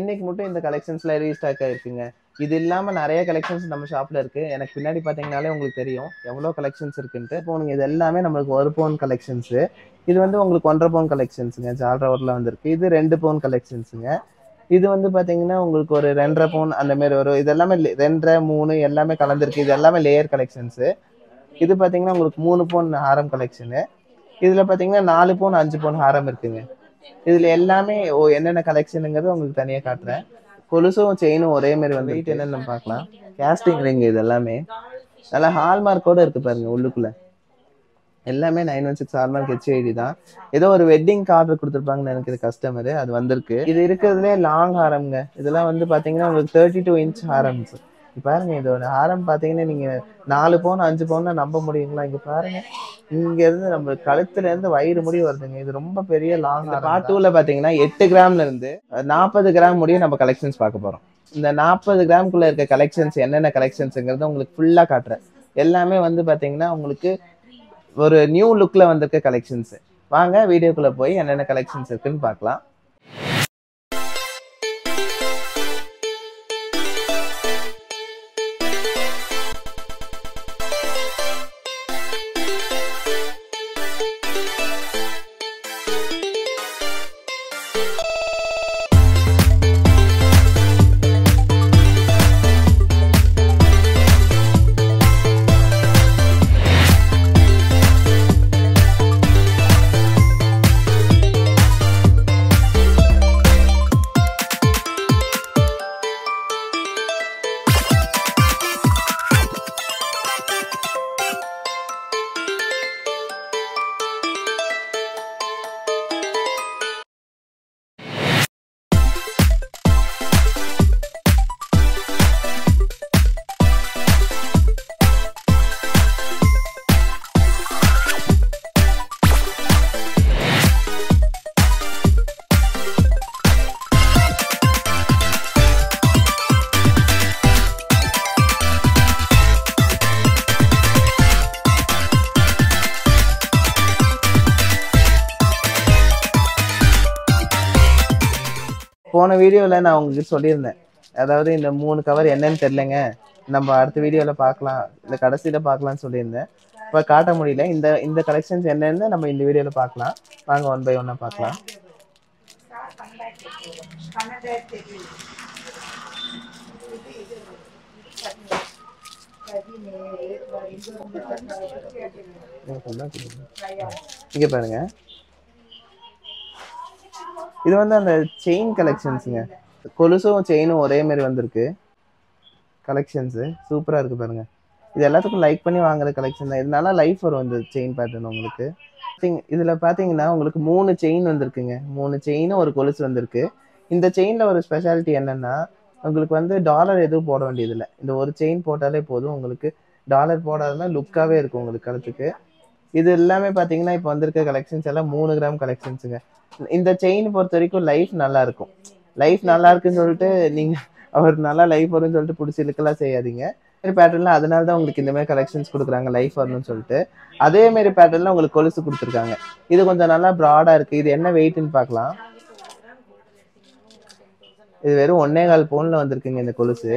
இன்னைக்கு மட்டும் இந்த கலெக்ஷன்ஸ்ல ரீஸ்டாக் ஆயிருக்குங்க. இது இல்லாம நிறைய கலெக்ஷன்ஸ் நம்ம ஷாப்ல இருக்கு. எனக்கு பின்னாடி பாத்தீங்கன்னாலே உங்களுக்கு தெரியும் எவ்வளவு கலெக்ஷன்ஸ் இருக்குன்ட்டு. போனுங்க இது எல்லாமே நம்மளுக்கு 1 பவுன் கலெக்ஷன்ஸ். இது வந்து உங்களுக்கு 1.5 பவுன் கலெக்ஷன்ஸுங்க. ஜால்ரா ஒர்க்ல வந்திருக்கு. இது 2 பவுன் கலெக்ஷன்ஸுங்க. இது வந்து பாத்தீங்கன்னா உங்களுக்கு ஒரு 2.5 பவுன் அந்த மாதிரி வரும். இது எல்லாமே 2.5 3 எல்லாமே கலந்துருக்கு. இது எல்லாமே லேயர் கலெக்ஷன்ஸ். இது பாத்தீங்கன்னா உங்களுக்கு 3 பவுன் ஹாரம் கலெக்ஷன். இதுல பாத்தீங்கன்னா 4 பவுன் 5 பவுன் ஹாரம் இருக்குங்க. இதுல எல்லாமே என்னென்ன கலெக்ஷனுங்கிறது உங்களுக்கு தனியா காட்டுறேன். கொலுசும் செயினும் ஒரே மாதிரி வந்து வெயிட் என்னன்னு நம்ம பார்க்கலாம். கேஸ்டிங் ரிங் இது எல்லாமே நல்லா ஹால்மார்க்கோட இருக்கு பாருங்க. உள்ளுக்குள்ள எல்லாமே 916 ஹால்மார்க் HID தான். ஏதோ ஒரு வெட்டிங் ஆர்டர் கொடுத்துருப்பாங்கன்னு நினைக்கிற கஸ்டமர், அது வந்திருக்கு. இது இருக்கிறதுலே லாங் ஹாரம்ங்க. இதெல்லாம் வந்து பாத்தீங்கன்னா உங்களுக்கு 32 இன்ச் ஹாரம்ஸ். பாருங்க இதோட ஹாரம் பாத்தீங்கன்னா நீங்க 4 பவுன் 5 பவுன் நம்ப முடியுங்களா? இங்க பாருங்க, இங்க இருந்து நம்ம கழுத்துல இருந்து வயிறு முடி வருதுங்க. இது ரொம்ப பெரிய லாங். பார்ட் 2ல பாத்தீங்கன்னா 8 கிராம்ல இருந்து 40 கிராம் முடியும் நம்ம கலெக்ஷன்ஸ் பார்க்க போறோம். இந்த 40 கிராம்குள்ள இருக்க கலெக்ஷன்ஸ் என்னென்ன கலெக்ஷன்ஸ்ங்கிறத உங்களுக்கு ஃபுல்லா காட்டுறேன். எல்லாமே வந்து பாத்தீங்கன்னா உங்களுக்கு ஒரு நியூ லுக்ல வந்திருக்க கலெக்ஷன்ஸ். வாங்க வீடியோக்குள்ள போய் என்னென்ன கலெக்ஷன்ஸ் இருக்குன்னு பார்க்கலாம். போன வீடியோவில் நான் உங்களுக்கு சொல்லியிருந்தேன், அதாவது இந்த 3 கவர் என்னன்னு தெரியலங்க, நம்ம அடுத்த வீடியோவில் பார்க்கலாம், இந்த கடைசியில் பார்க்கலாம்னு சொல்லியிருந்தேன். இப்போ காட்ட முடியல. இந்த கலெக்ஷன்ஸ் என்னன்னு நம்ம இந்த வீடியோவில் பார்க்கலாம். வாங்க 1 பை 1 பார்க்கலாம். இங்கே பாருங்க, இது வந்து அந்த செயின் கலெக்ஷன்ஸுங்க. கொலுசும் செயினும் ஒரே மாதிரி வந்திருக்கு. கலெக்ஷன்ஸு சூப்பராக இருக்குது பாருங்க. இது எல்லாத்துக்கும் லைக் பண்ணி வாங்குற கலெக்ஷன் தான். இதனால லைஃப் வரும் இந்த செயின் பேட்டர்ன் உங்களுக்கு. இதில் பார்த்தீங்கன்னா உங்களுக்கு 3 செயின் வந்திருக்குங்க. 3 செயினும் ஒரு கொலுசு வந்திருக்கு. இந்த செயினில் ஒரு ஸ்பெஷாலிட்டி என்னென்னா, உங்களுக்கு வந்து டாலர் எதுவும் போட வேண்டியதில்லை. இந்த ஒரு செயின் போட்டாலே போதும். உங்களுக்கு டாலர் போடாதுன்னா லுக்காகவே இருக்கும் உங்களுக்கு கழுத்துக்கு. இது எல்லாமே பார்த்தீங்கன்னா இப்போ வந்திருக்க கலெக்ஷன்ஸ் எல்லாம் 3 கிராம் கலெக்ஷன்ஸுங்க. இந்த செயின் பொறுத்த வரைக்கும் லைஃப் நல்லா இருக்கும். லைஃப் நல்லா இருக்குன்னு சொல்லிட்டு நீங்கள் அவர் நல்லா லைஃப் வரும்னு சொல்லிட்டு பிடிச்சி இழுக்கெல்லாம் செய்யாதீங்க. பேட்டர்ல அதனால தான் உங்களுக்கு இந்த மாதிரி கலெக்ஷன்ஸ் கொடுக்குறாங்க, லைஃப் வரணும்னு சொல்லிட்டு. அதே மாதிரி பேட்டர்ல உங்களுக்கு கொலுசு கொடுத்துருக்காங்க. இது கொஞ்சம் நல்லா ப்ராடா இருக்கு. இது என்ன வெயிட்னு பார்க்கலாம். இது வெறும் 1.25 பவுன்ல வந்திருக்குங்க. இந்த கொலுசு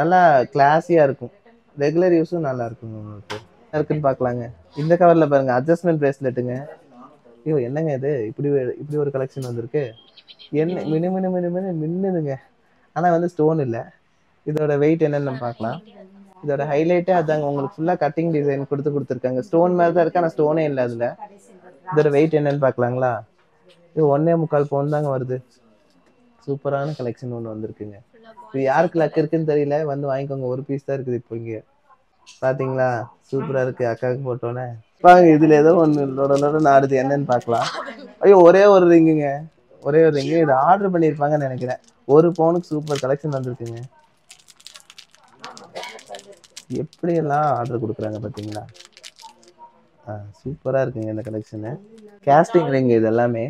நல்லா கிளாஸியா இருக்கும். ரெகுலர் யூஸும் நல்லா இருக்குங்க. உங்களுக்கு இருக்குன்னு பார்க்கலாங்க. இந்த கவர்ல பாருங்க, அட்ஜஸ்ட்மெண்ட் பிரேஸ்லெட்டுங்க. ஐயோ என்னங்க இது, இப்படி ஒரு கலெக்ஷன் வந்திருக்கு. என்ன மின்னுதுங்க. ஆனா வந்து ஸ்டோன் இல்லை. இதோட வெயிட் என்னன்னு நம்ம பார்க்கலாம். இதோட ஹைலைட்டே அதாங்க, உங்களுக்கு ஃபுல்லா கட்டிங் டிசைன் கொடுத்துருக்காங்க. ஸ்டோன் மாதிரி தான் இருக்கு, ஆனால் ஸ்டோனே இல்லை அதுல. இதோட வெயிட் என்னன்னு பார்க்கலாங்களா. இது 1.25 பவுன் தாங்க வருது. சூப்பரான கலெக்ஷன் ஒன்று வந்திருக்குங்க. இது யாருக்கு லக் இருக்குன்னு தெரியல, வந்து வாங்கிக்கோங்க. ஒரு பீஸ் தான் இருக்குது இப்போ இங்கே. பாத்தீங்களா, சூப்பரா இருக்கு. அக்காவுக்கு போட்டோன்னே பாருங்க. இதுல ஏதோ ஒன்று லோட நாடுது. என்னன்னு பார்க்கலாம். ஐயோ ஒரே ஒரு ரிங்குங்க. ஒரே ஒரு ரிங்கு. இது ஆர்டர் பண்ணியிருப்பாங்கன்னு நினைக்கிறேன். 1 பவுனுக்கு சூப்பர் கலெக்ஷன் வந்திருக்குங்க. எப்படியெல்லாம் ஆர்டர் கொடுக்குறாங்க பார்த்தீங்களா. சூப்பராக இருக்குங்க இந்த கலெக்ஷனு. கேஸ்டிங் ரிங் இது எல்லாமே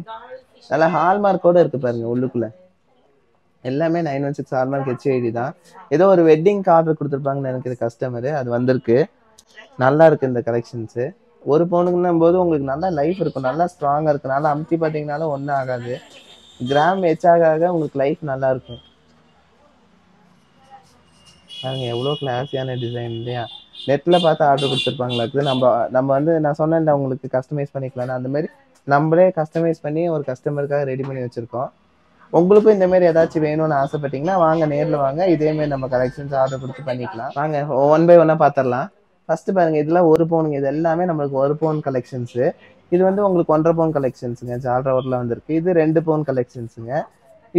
நல்லா ஹால்மார்க்கோட இருக்கு பாருங்க. உள்ளுக்குள்ள எல்லாமே 916 ஹால்மார்க் HID தான். ஏதோ ஒரு வெட்டிங் ஆர்டர் கொடுத்துருப்பாங்கன்னு நினைக்கிற கஸ்டமர், அது வந்திருக்கு. நல்லா இருக்கு இந்த கலெக்ஷன்ஸு. 1 பவுனுக்குன்னும் போது உங்களுக்கு நல்லா லைஃப் இருக்கும், நல்லா ஸ்ட்ராங்காக இருக்கு. நல்லா அமுத்தி பார்த்தீங்கனாலும் ஒன்றும் ஆகாது. கிராம் எச்சாக ஆக உங்களுக்கு லைஃப் நல்லா இருக்கும். பாருங்க எவ்வளோ கிளாஸியான டிசைன் இல்லையா? நெட்ல பார்த்து ஆர்டர் கொடுத்துருப்பாங்களா இருக்குது. நம்ம வந்து நான் சொன்னேன்ல உங்களுக்கு கஸ்டமைஸ் பண்ணிக்கலாம்னு, அந்த மாதிரி நம்மளே கஸ்டமைஸ் பண்ணி ஒரு கஸ்டமருக்காக ரெடி பண்ணி வச்சிருக்கோம். உங்களுக்கும் இந்த மாதிரி ஏதாச்சும் வேணும்னு ஆசைப்பட்டீங்கன்னா வாங்க, நேர்ல வாங்க. இதே மாதிரி நம்ம கலெக்ஷன்ஸ் ஆர்டர் கொடுத்து பண்ணிக்கலாம். வாங்க ஒன் பை ஒன்னா பார்த்துடலாம். ஃபர்ஸ்ட் பாருங்க, இதெல்லாம் ஒரு பவுனுங்க. இது எல்லாமே நம்மளுக்கு ஒரு பவுன் கலெக்ஷன்ஸ். இது வந்து உங்களுக்கு 1.5 பவுன் கலெக்ஷன்ஸுங்க. ஜால்ரா ஒர்க்ல வந்திருக்கு. இது 2 பவுன் கலெக்ஷன்ஸுங்க.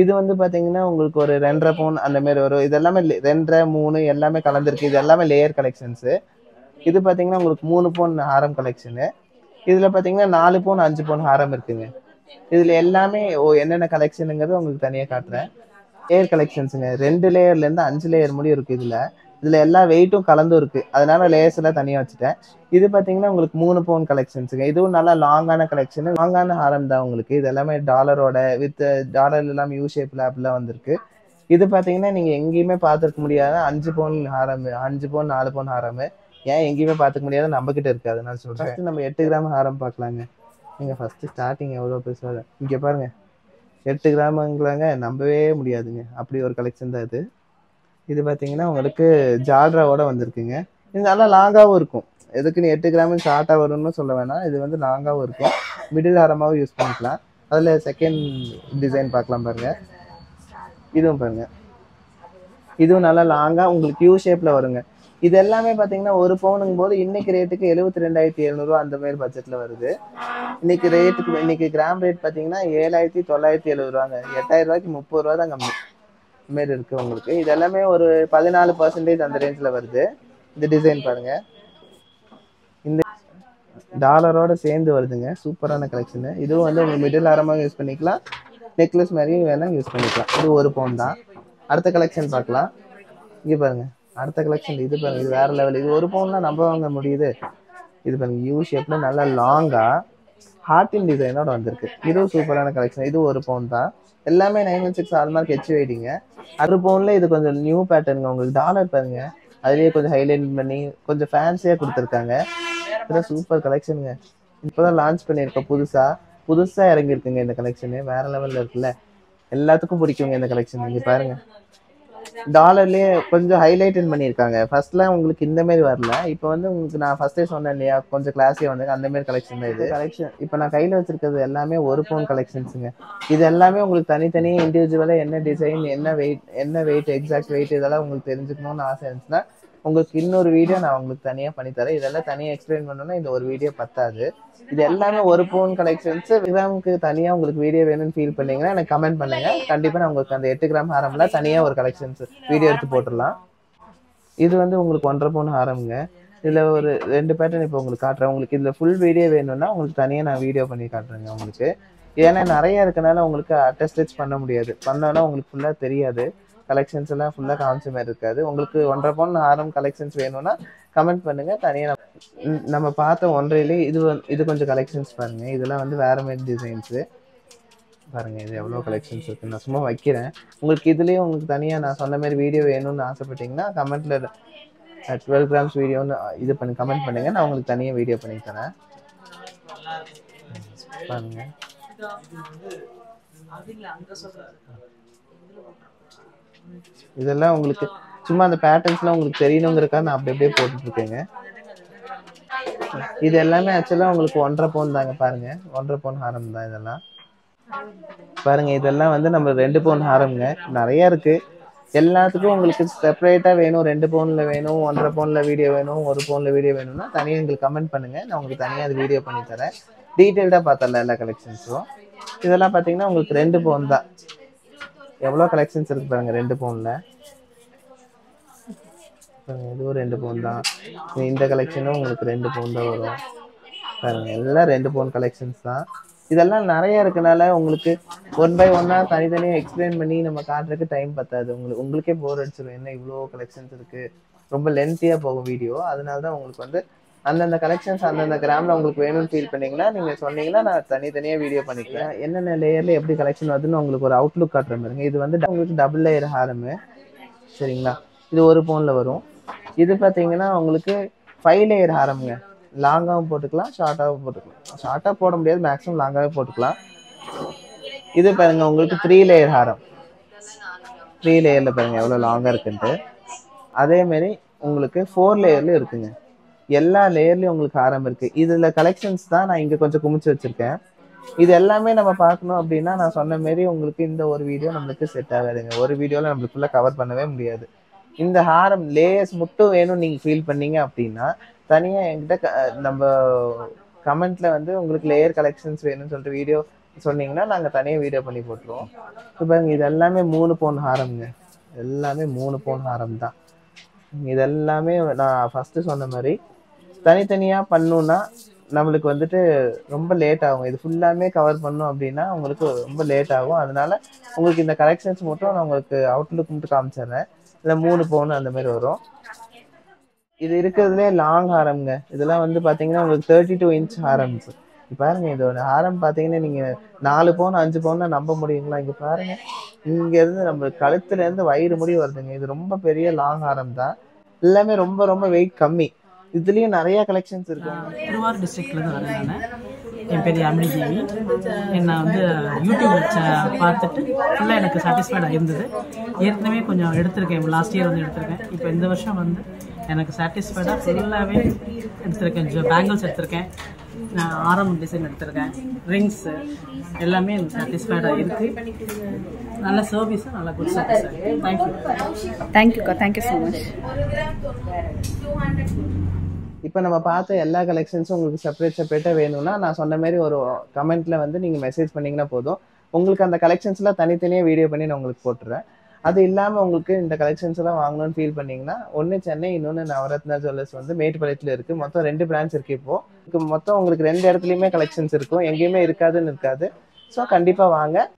இது வந்து பாத்தீங்கன்னா உங்களுக்கு ஒரு 2.5 பவுன் அந்த மாதிரி வரும். இது எல்லாமே 2, 3 எல்லாமே கலந்துருக்கு. இது எல்லாமே லேயர் கலெக்ஷன்ஸ். இது பாத்தீங்கன்னா உங்களுக்கு 3 பவுன் ஹாரம் கலெக்ஷனு. இதுல பாத்தீங்கன்னா 4 பவுன் 5 பவுன் ஹாரம் இருக்குங்க. இதுல எல்லாமே என்னென்ன கலெக்ஷனுங்கிறது உங்களுக்கு தனியா காட்டுறேன். லேயர் கலெக்ஷன்ஸுங்க. 2 லேயர்ல இருந்து 5 லேயர் முடியும் இருக்கு. இதுல எல்லா வெயிட்டும் கலந்தும் இருக்கு. அதனால லேயர்ஸ் எல்லாம் தனியா வச்சுட்டேன். இது பாத்தீங்கன்னா உங்களுக்கு 3 பவுன் கலெக்ஷன்ஸுங்க. இதுவும் நல்லா லாங்கான கலெக்ஷன், லாங்கான ஹாரம் தான் உங்களுக்கு. இது எல்லாமே டாலரோட வித் டாலர் எல்லாம் யூ ஷேப்ல அப்படிலாம் வந்திருக்கு. இது பாத்தீங்கன்னா நீங்க எங்கேயுமே பார்த்துருக்க முடியாத 5 பவுன் ஹாரம், 5 பவுன் 4 பவுன் ஹாரம். ஏன் எங்கேயுமே பார்த்துக்க முடியாத நம்ம கிட்ட இருக்கு, அதனால சொல்றேன். நம்ம 8 கிராம் ஹாரம் பார்க்கலாங்க. நீங்க ஃபர்ஸ்ட் ஸ்டார்டிங் எவ்வளவு பெருசா இங்க பாருங்க. 8 கிராமுங்களாங்க, நம்பவே முடியாதுங்க. அப்படி ஒரு கலெக்ஷன் தான் இது. இது பாத்தீங்கன்னா உங்களுக்கு ஜால்ராவோட வந்திருக்குங்க. இது நல்லா லாங்காவும் இருக்கும். எதுக்கு நீ 8 கிராம் ஷார்ட்டா வரும்னு சொல்ல வேணாம். இது வந்து லாங்காவும் இருக்கும். மிடில் ஆரமாவும் யூஸ் பண்ணிக்கலாம். அதுல செகண்ட் டிசைன் பார்க்கலாம் பாருங்க. இதுவும் பாருங்க, இதுவும் நல்லா லாங்கா உங்களுக்கு யூ ஷேப்ல வருங்க. இது எல்லாமே பாத்தீங்கன்னா ஒரு பவுனுங்கும் போது இன்னைக்கு ரேட்டுக்கு 72,700 அந்த மாதிரி பட்ஜெட்ல வருது. இன்னைக்கு ரேட்டுக்கு இன்னைக்கு கிராம் ரேட் பாத்தீங்கன்னா 7,970 8,000 ரூபாய்க்கு 30 ரூபா தான் கம்மி மாரி இருக்கு உங்களுக்கு. இது எல்லாமே ஒரு 14% அந்த ரேஞ்ச்ல வருது. இந்த டிசைன் பாருங்க, இந்த டாலரோட சேர்ந்து வருதுங்க. சூப்பரான கலெக்ஷன். இதுவும் வந்து உங்களுக்கு மிடில் ஆரமாக யூஸ் பண்ணிக்கலாம், நெக்லஸ் மாதிரியும் வேணா யூஸ் பண்ணிக்கலாம். இது ஒரு பவுன் தான். அடுத்த கலெக்ஷன் பார்க்கலாம். இங்க பாருங்க, அடுத்த கலெக்ஷன் இது பாருங்க. இது வேற லெவல். இது ஒரு பவுன் தான் நம்ப வாங்க முடியுது. இது பாருங்க, யூ ஷேப்ல நல்லா லாங்கா ஹார்டின் டிசைனோட வந்திருக்கு. இதுவும் சூப்பரான கலெக்ஷன். இது ஒரு பவுன் தான். எல்லாமே 916 ஹால்மார்க் HYDங்க. 6 பவுன்ல இது கொஞ்சம் நியூ பேட்டர்னுங்க. உங்களுக்கு டாலர் பாருங்க, அதுலயே கொஞ்சம் ஹைலைட் பண்ணி கொஞ்சம் ஃபேன்சியா கொடுத்துருக்காங்க. இதெல்லாம் சூப்பர் கலெக்ஷனுங்க. இப்பதான் லான்ச் பண்ணியிருக்கோம். புதுசா இறங்கியிருக்குங்க இந்த கலெக்ஷனு. வேற லெவல்ல இருக்குல்ல, எல்லாத்துக்கும் பிடிக்குங்க இந்த கலெக்ஷன். இங்க பாருங்க, டாலர்லயே கொஞ்சம் ஹைலைட்டன் பண்ணியிருக்காங்க. ஃபர்ஸ்ட்லாம் உங்களுக்கு இந்த மாதிரி வரல. இப்போ வந்து உங்களுக்கு நான் ஃபர்ஸ்டே சொன்னேன் இல்லையா, கொஞ்சம் கிளாஸியா வந்து அந்த மாதிரி கலெக்ஷன் தான் இது. கலெக்ஷன் இப்போ நான் கையில வச்சிருக்கிறது எல்லாமே ஒரு பவுன் கலெக்ஷன்ஸுங்க. இது எல்லாமே உங்களுக்கு தனித்தனி இண்டிவிஜுவலா என்ன டிசைன், என்ன வெயிட் எக்ஸாக்ட் வெயிட் இதெல்லாம் உங்களுக்கு தெரிஞ்சுக்கணும்னு ஆசை இருந்துச்சுன்னா உங்களுக்கு இன்னொரு வீடியோ நான் உங்களுக்கு தனியா பண்ணித்தரேன். இதெல்லாம் தனியா எக்ஸ்பிளைன் பண்ணணும்னா இந்த ஒரு வீடியோ பத்தாது. இது எல்லாமே ஒரு பவுன் கலெக்ஷன்ஸ். கிராமுக்கு தனியா உங்களுக்கு வீடியோ வேணும்னு ஃபீல் பண்ணீங்கன்னா எனக்கு கமெண்ட் பண்ணுங்க. கண்டிப்பா நான் உங்களுக்கு அந்த 8 கிராம் ஹாரம்ல தனியா ஒரு கலெக்ஷன்ஸ் வீடியோ எடுத்து போட்டுடலாம். இது வந்து உங்களுக்கு 1.5 பவுன் ஹாரம்ங்க. இதுல ஒரு 2 பேட்டர்ன் இப்போ உங்களுக்கு காட்டுறேன். உங்களுக்கு இதுல ஃபுல் வீடியோ வேணும்னா உங்களுக்கு தனியா நான் வீடியோ பண்ணி காட்டுறேங்க உங்களுக்கு. ஏன்னா நிறைய இருக்கனால உங்களுக்கு அட்டஸ்டிச் பண்ண முடியாது. பண்ணோன்னா உங்களுக்கு ஃபுல்லா தெரியாது. கலெக்ஷன்ஸ் எல்லாம் ஃபுல்லா காமிச்ச மாதிரி இருக்காது. உங்களுக்கு 1.5 பவுன் ஹாரம் கலெக்ஷன்ஸ் வேணும்னா கமெண்ட் பண்ணுங்க. தனியா நம்ம பார்த்த ஒன்றையிலே இது கொஞ்சம் கலெக்ஷன்ஸ் பாருங்க. இதெல்லாம் வந்து வேற மாதிரி டிசைன்ஸ் பாருங்க. இது எவ்வளவு கலெக்ஷன்ஸ் இருக்கு. நான் சும்மா வைக்கிறேன். உங்களுக்கு இதுலயும் உங்களுக்கு தனியா நான் சொன்ன மாதிரி வீடியோ வேணும்னு ஆசைப்பட்டீங்கன்னா கமெண்ட்ல 12 கிராம்ஸ் வீடியோன்னு இது பண்ணி கமெண்ட் பண்ணுங்க. நான் உங்களுக்கு தனியா வீடியோ பண்ணி தரேன். பாருங்க, இதெல்லாம் உங்களுக்கு சும்மா அந்த பேட்டர்ன்ஸ்லாம் உங்களுக்கு தெரியணுங்கிறக்காக நான் அப்படியே போட்டுட்டு இருக்கேங்க. இது எல்லாமே ஆக்சுவலா உங்களுக்கு 1.5 பவுன் தாங்க. பாருங்க, 1.5 பவுன் ஹாரம் தான் இதெல்லாம். பாருங்க, இதெல்லாம் வந்து நம்ம 2 பவுன் ஹாரம்ங்க. நிறைய இருக்கு. எல்லாத்துக்கும் உங்களுக்கு செப்பரேட்டா வேணும், 2 பவுன்ல வேணும், 1.5 பவுன்ல வீடியோ வேணும், 1 பவுன்ல வீடியோ வேணும்னா தனியாக எங்களுக்கு கமெண்ட் பண்ணுங்க. நான் உங்களுக்கு தனியாக அது வீடியோ பண்ணி தரேன். டீட்டெயில்டா பார்த்தரலாம் எல்லா கலெக்ஷன்ஸும். இதெல்லாம் பாத்தீங்கன்னா உங்களுக்கு 2 பவுன் தான். எவ்வளவு கலெக்ஷன்ஸ் இருக்கு பாருங்க 2 பவுன்ல. இதுவும் 2 பவுன் தான். இந்த கலெக்ஷனும் உங்களுக்கு 2 பவுன் தான் வரும். பாருங்க, எல்லாம் 2 பவுன் கலெக்ஷன்ஸ் தான். இதெல்லாம் நிறைய இருக்கனால உங்களுக்கு 1 பை 1 தனித்தனியா எக்ஸ்பிளைன் பண்ணி நம்ம காட்டுறதுக்கு டைம் பத்தாது. உங்களுக்கே போர் அடிச்சிடும். என்ன இவ்வளோ கலெக்ஷன்ஸ் இருக்கு, ரொம்ப லென்த்தியா போகும் வீடியோ. அதனாலதான் உங்களுக்கு வந்து அந்தந்த கலெக்ஷன்ஸ் அந்தந்த கிராம்ல உங்களுக்கு வேணும்னு ஃபீல் பண்ணீங்கன்னா நீங்க சொன்னீங்கன்னா நான் தனித்தனியா வீடியோ பண்ணிக்கிறேன். என்னென்ன லேயர்ல எப்படி கலெக்ஷன் வருதுன்னு உங்களுக்கு ஒரு அவுட்லுக் காட்டுறேன் பாருங்க. இது வந்து உங்களுக்கு டபுள் லேயர் ஹாரம், சரிங்களா? இது 1 பவுன்ல வரும். இது பாத்தீங்கன்னா உங்களுக்கு 5 லேயர் ஹாரம்ங்க. லாங்காவும் போட்டுக்கலாம், ஷார்ட்டாகவும் போட்டுக்கலாம். ஷார்ட்டா போட முடியாது, மேக்ஸிமம் லாங்காவே போட்டுக்கலாம். இது பாருங்க உங்களுக்கு 3 லேயர் ஹாரம். 3 லேயர்ல பாருங்க எவ்வளவு லாங்கா இருக்குன்ட்டு. அதே மாதிரி உங்களுக்கு 4 லேயர்ல இருக்குங்க. எல்லா லேயர்லயும் உங்களுக்கு ஹாரம் இருக்கு. இதுல கலெக்ஷன்ஸ் தான் நான் இங்க கொஞ்சம் குமிச்சு வச்சிருக்கேன். இது எல்லாமே நம்ம பார்க்கணும் அப்படின்னா நான் சொன்ன மாதிரி உங்களுக்கு இந்த ஒரு வீடியோ நம்மளுக்கு செட் ஆகாதுங்க. ஒரு வீடியோல நம்மளுக்கு ஃபுல்லா கவர் பண்ணவே முடியாது. இந்த ஹாரம் லேயர்ஸ் மட்டும் வேணும்னு நீங்க ஃபீல் பண்ணீங்க அப்படின்னா தனியா என்கிட்ட நம்ம கமெண்ட்ல வந்து உங்களுக்கு லேயர் கலெக்ஷன்ஸ் வேணும்னு சொல்லிட்டு வீடியோ சொன்னீங்கன்னா நாங்க தனியா வீடியோ பண்ணி போட்டுருவோம். இப்போ பாருங்க இது எல்லாமே 3 பவுன் ஹாரம்ங்க. எல்லாமே 3 பவுன் ஹாரம் தான். இது எல்லாமே நான் ஃபர்ஸ்ட் சொன்ன மாதிரி தனித்தனியா பண்ணணும்னா நம்மளுக்கு வந்துட்டு ரொம்ப லேட் ஆகும். இது ஃபுல்லாமே கவர் பண்ணும் அப்படின்னா உங்களுக்கு ரொம்ப லேட் ஆகும். அதனால உங்களுக்கு இந்த கலெக்ஷன்ஸ் மட்டும் நான் உங்களுக்கு அவுட்லுக் மட்டும் காமிச்சிடுறேன். இல்லை 3 பவுன் அந்த மாதிரி வரும். இது இருக்கிறதுலே லாங் ஹாரம்ங்க. இதெல்லாம் வந்து பாத்தீங்கன்னா உங்களுக்கு 32 இன்ச் ஹாரம்ஸ். பாருங்க இதோட ஹாரம் பாத்தீங்கன்னா நீங்க 4 பவுன் 5 பவுன் நம்ப முடியுங்களா? இங்க பாருங்க, இங்க இருந்து நம்ம கழுத்துல இருந்து வயிறு முடி வருதுங்க. இது ரொம்ப பெரிய லாங் ஹாரம் தான். எல்லாமே ரொம்ப ரொம்ப வெயிட் கம்மி. இதுலயும் நிறைய கலெக்ஷன்ஸ் இருக்கு. திருவாரூர் டிஸ்ட்ரிக்ட்ல இருந்து வரேன் நான். என் பேர் யாமினி தேவி. நான் வந்து யூடியூப் பார்த்துட்டு ஃபுல்லாக எனக்கு சாட்டிஸ்ஃபைடாக இருந்தது. ஏற்கனவே கொஞ்சம் எடுத்திருக்கேன். லாஸ்ட் இயர் வந்து எடுத்திருக்கேன். இப்போ இந்த வருஷம் வந்து எனக்கு சாட்டிஸ்ஃபைடாக ஃபுல்லாகவே எடுத்திருக்கேன். பேங்கிள்ஸ் எடுத்திருக்கேன், ஆரம் டிசைன் எடுத்திருக்கேன், ரிங்ஸு எல்லாமே எனக்கு சாட்டிஸ்ஃபைடாக இருக்குது. நல்ல சர்வீஸும் நல்ல குட் சர்வீஸ். தேங்க்யூக்கா, தேங்க்யூ ஸோ மச். இப்போ நம்ம பார்த்த எல்லா கலெக்ஷன்ஸும் உங்களுக்கு செப்பரேட்டாக வேணும்னா நான் சொன்ன மாதிரி ஒரு கமெண்ட்ல வந்து நீங்கள் மெசேஜ் பண்ணிங்கன்னா போதும். உங்களுக்கு அந்த கலெக்ஷன்ஸ்லாம் தனித்தனியாக வீடியோ பண்ணி நான் உங்களுக்கு போட்டுறேன். அது இல்லாமல் உங்களுக்கு இந்த கலெக்ஷன்ஸ் எல்லாம் வாங்கணும்னு ஃபீல் பண்ணீங்கன்னா ஒன்று சென்னை, இன்னொன்று நவரத்னா ஜுவல்லர்ஸ் வந்து மேட்டுப்பாளையத்தில் இருக்குது. மொத்தம் 2 பிரான்ச் இருக்குது. இப்போ மொத்தம் உங்களுக்கு 2 இடத்துலையுமே கலெக்ஷன்ஸ் இருக்கும். எங்கேயுமே இருக்காதுன்னு இருக்காது. ஸோ கண்டிப்பாக வாங்க.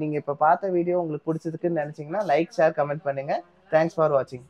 நீங்க இப்ப பார்த்த வீடியோ உங்களுக்கு பிடிச்சதுக்குன்னு நினைச்சீங்கன்னா லைக், ஷேர், கமெண்ட் பண்ணுங்க. தேங்க்ஸ் ஃபார் வாட்சிங்.